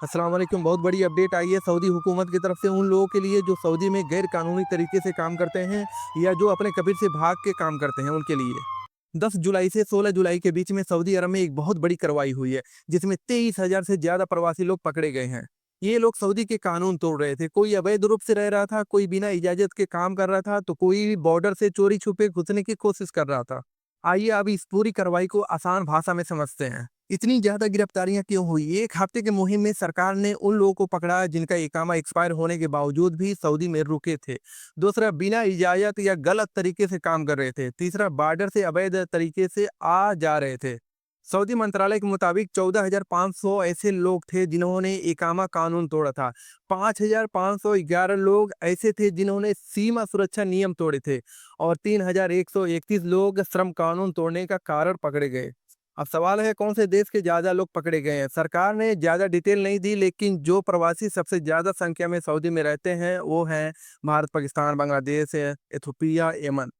अस्सलाम वालेकुम। बहुत बड़ी अपडेट आई है सऊदी हुकूमत की तरफ से उन लोगों के लिए जो सऊदी में गैर कानूनी तरीके से काम करते हैं या जो अपने कबीर से भाग के काम करते हैं उनके लिए। 10 जुलाई से 16 जुलाई के बीच में सऊदी अरब में एक बहुत बड़ी कार्रवाई हुई है, जिसमें 23,000 से ज़्यादा प्रवासी लोग पकड़े गए हैं। ये लोग सऊदी के कानून तोड़ रहे थे, कोई अवैध रूप से रह रहा था, कोई बिना इजाज़त के काम कर रहा था, तो कोई बॉर्डर से चोरी-छुपे घुसने की कोशिश कर रहा था। आइए अब इस पूरी कार्रवाई को आसान भाषा में समझते हैं। इतनी ज़्यादा गिरफ्तारियां क्यों हुई? एक हफ्ते की मुहिम में सरकार ने उन लोगों को पकड़ा जिनका इकामा एक्सपायर होने के बावजूद भी सऊदी में रुके थे। दूसरा, बिना इजाज़त या गलत तरीके से काम कर रहे थे। तीसरा, बॉर्डर से अवैध तरीके से आ जा रहे थे। सऊदी मंत्रालय के मुताबिक 14,500 ऐसे लोग थे जिन्होंने इकामा कानून तोड़ा था। 5,511 लोग ऐसे थे जिन्होंने सीमा सुरक्षा नियम तोड़े थे और 3,131 लोग श्रम कानून तोड़ने का कारण पकड़े गए। अब सवाल है कौन से देश के ज़्यादा लोग पकड़े गए हैं? सरकार ने ज़्यादा डिटेल नहीं दी, लेकिन जो प्रवासी सबसे ज़्यादा संख्या में सऊदी में रहते हैं वो हैं भारत, पाकिस्तान, बांग्लादेश, इथोपिया, यमन।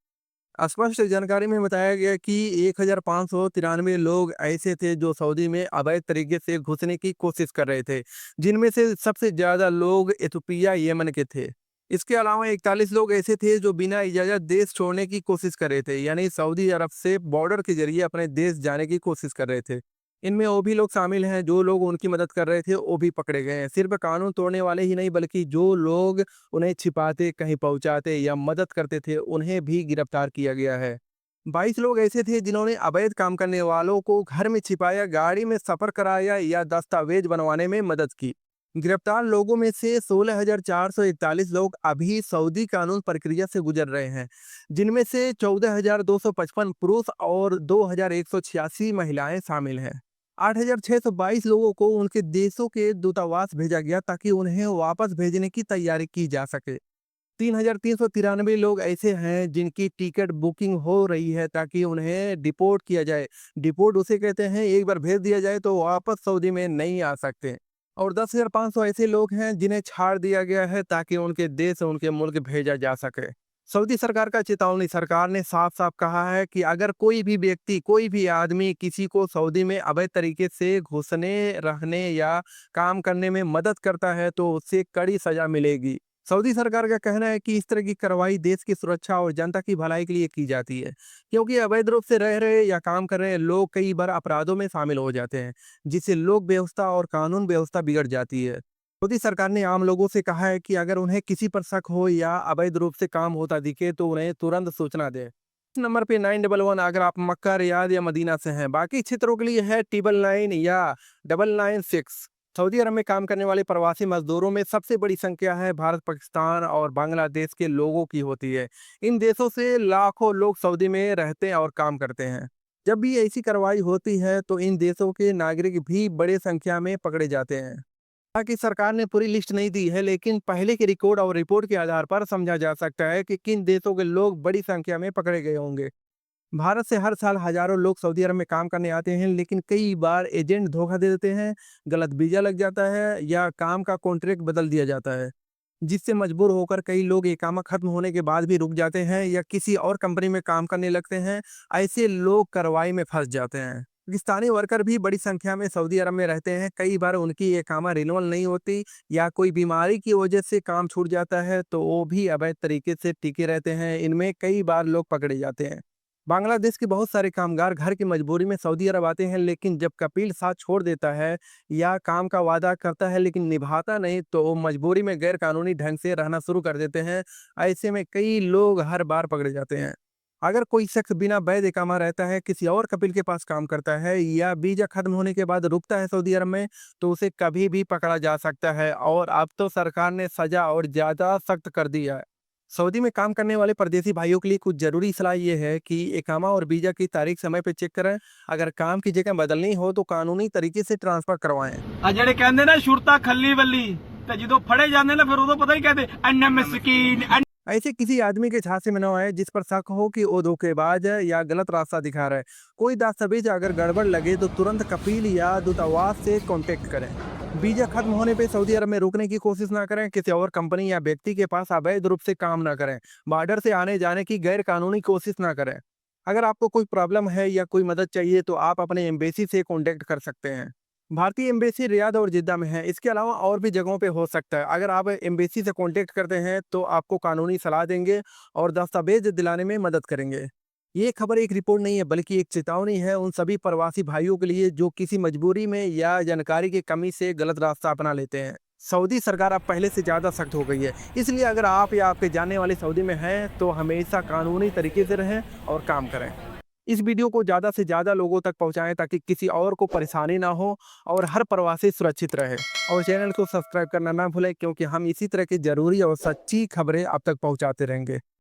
स्पष्ट जानकारी में बताया गया कि 1,593 लोग ऐसे थे जो सऊदी में अवैध तरीके से घुसने की कोशिश कर रहे थे, जिनमें से सबसे ज़्यादा लोग इथोपिया, यमन के थे। इसके अलावा 41 लोग ऐसे थे जो बिना इजाज़त देश छोड़ने की कोशिश कर रहे थे, यानी सऊदी अरब से बॉर्डर के ज़रिए अपने देश जाने की कोशिश कर रहे थे। इनमें वो भी लोग शामिल हैं जो लोग उनकी मदद कर रहे थे, वो भी पकड़े गए हैं। सिर्फ कानून तोड़ने वाले ही नहीं बल्कि जो लोग उन्हें छिपाते, कहीं पहुंचाते या मदद करते थे, उन्हें भी गिरफ्तार किया गया है। 22 लोग ऐसे थे जिन्होंने अवैध काम करने वालों को घर में छिपाया, गाड़ी में सफर कराया या दस्तावेज बनवाने में मदद की। गिरफ्तार लोगों में से 16,441 लोग अभी सऊदी कानून प्रक्रिया से गुजर रहे हैं, जिनमें से 14,255 पुरुष और 2,186 महिलाएं शामिल हैं। 8,622 लोगों को उनके देशों के दूतावास भेजा गया ताकि उन्हें वापस भेजने की तैयारी की जा सके। 3,393 लोग ऐसे हैं जिनकी टिकट बुकिंग हो रही है ताकि उन्हें डिपोर्ट किया जाए। डिपोर्ट उसे कहते हैं, एक बार भेज दिया जाए तो वापस सऊदी में नहीं आ सकते। और 10,500 ऐसे लोग हैं जिन्हें छाड़ दिया गया है ताकि उनके देश, उनके मुल्क भेजा जा सके। सऊदी सरकार का चेतावनी, सरकार ने साफ-साफ कहा है कि अगर कोई भी व्यक्ति, कोई भी आदमी किसी को सऊदी में अवैध तरीके से घुसने, रहने या काम करने में मदद करता है तो उसे कड़ी सज़ा मिलेगी। सऊदी सरकार का कहना है कि इस तरह की कार्रवाई देश की सुरक्षा और जनता की भलाई के लिए की जाती है, क्योंकि अवैध रूप से रह रहे या काम कर रहे लोग कई बार अपराधों में शामिल हो जाते हैं, जिससे लोक व्यवस्था और कानून व्यवस्था बिगड़ जाती है। सऊदी सरकार ने आम लोगों से कहा है कि अगर उन्हें किसी पर शक हो या अवैध रूप से काम होता दिखे तो उन्हें तुरंत सूचना दें। इस नंबर पे 911 अगर आप मक्का, रियाद या मदीना से हैं। बाकी क्षेत्रों के लिए है 999 या 996। सऊदी अरब में काम करने वाले प्रवासी मजदूरों में सबसे बड़ी संख्या है भारत, पाकिस्तान और बांग्लादेश के लोगों की होती है। इन देशों से लाखों लोग सऊदी में रहते हैं और काम करते हैं। जब भी ऐसी कार्रवाई होती है तो इन देशों के नागरिक भी बड़े संख्या में पकड़े जाते हैं। हालांकि सरकार ने पूरी लिस्ट नहीं दी है, लेकिन पहले के रिकॉर्ड और रिपोर्ट के आधार पर समझा जा सकता है कि किन देशों के लोग बड़ी संख्या में पकड़े गए होंगे। भारत से हर साल हजारों लोग सऊदी अरब में काम करने आते हैं, लेकिन कई बार एजेंट धोखा दे देते हैं, गलत वीजा लग जाता है या काम का कॉन्ट्रैक्ट बदल दिया जाता है, जिससे मजबूर होकर कई लोग इकामा खत्म होने के बाद भी रुक जाते हैं या किसी और कंपनी में काम करने लगते हैं। ऐसे लोग कार्रवाई में फंस जाते हैं। पाकिस्तानी वर्कर भी बड़ी संख्या में सऊदी अरब में रहते हैं। कई बार उनकी इकामा रिन्यूअल नहीं होती या कोई बीमारी की वजह से काम छूट जाता है, तो वो भी अवैध तरीके से टिके रहते हैं। इनमें कई बार लोग पकड़े जाते हैं। बांग्लादेश के बहुत सारे कामगार घर की मजबूरी में सऊदी अरब आते हैं, लेकिन जब कपिल साथ छोड़ देता है या काम का वादा करता है लेकिन निभाता नहीं, तो वो मजबूरी में गैर कानूनी ढंग से रहना शुरू कर देते हैं। ऐसे में कई लोग हर बार पकड़े जाते हैं। अगर कोई शख्स बिना वैध इकामा रहता है, किसी और कपिल के पास काम करता है या वीजा खत्म होने के बाद रुकता है सऊदी अरब में, तो उसे कभी भी पकड़ा जा सकता है। और अब तो सरकार ने सजा और ज्यादा सख्त कर दिया है। सऊदी में काम करने वाले परदेसी भाइयों के लिए कुछ जरूरी सलाह ये है कि इकामा और वीजा की तारीख समय पे चेक करें। अगर काम की जगह बदलनी हो तो कानूनी तरीके से ट्रांसफर करवाएं। ਆ ਜਿਹੜੇ ਕਹਿੰਦੇ ਨਾ ਸ਼ੁਰਤਾ ਖੱਲੀ ਵੱਲੀ ਤੇ ਜਦੋਂ ਫੜੇ ਜਾਂਦੇ ਨੇ ਫਿਰ ਉਦੋਂ ਪਤਾ ਹੀ ਕਹਿੰਦੇ ਐਨਾ ਮਸਕੀਨ ऐसे किसी आदमी के झांसे में न आए जिस पर शक हो कि वो धोखेबाज है या गलत रास्ता दिखा रहा है। कोई दस्तावेज अगर गड़बड़ लगे तो तुरंत कपील या दूतावास से कांटेक्ट करें। वीजा खत्म होने पे सऊदी अरब में रुकने की कोशिश ना करें। किसी और कंपनी या व्यक्ति के पास अवैध रूप से काम ना करें। बॉर्डर से आने जाने की गैर कानूनी कोशिश ना करें। अगर आपको कोई प्रॉब्लम है या कोई मदद चाहिए तो आप अपने एम्बेसी से कांटेक्ट कर सकते हैं। भारतीय एम्बेसी रियाद और जिद्दा में है। इसके अलावा और भी जगहों पे हो सकता है। अगर आप एम्बेसी से कॉन्टेक्ट करते हैं तो आपको कानूनी सलाह देंगे और दस्तावेज दिलाने में मदद करेंगे। ये खबर एक रिपोर्ट नहीं है बल्कि एक चेतावनी है उन सभी प्रवासी भाइयों के लिए जो किसी मजबूरी में या जानकारी की कमी से गलत रास्ता अपना लेते हैं। सऊदी सरकार अब पहले से ज़्यादा सख्त हो गई है, इसलिए अगर आप या आपके जानने वाले सऊदी में हैं तो हमेशा कानूनी तरीके से रहें और काम करें। इस वीडियो को ज़्यादा से ज़्यादा लोगों तक पहुँचाएँ ताकि किसी और को परेशानी ना हो और हर प्रवासी सुरक्षित रहे। और चैनल को सब्सक्राइब करना ना भूलें क्योंकि हम इसी तरह की ज़रूरी और सच्ची खबरें आप तक पहुँचाते रहेंगे।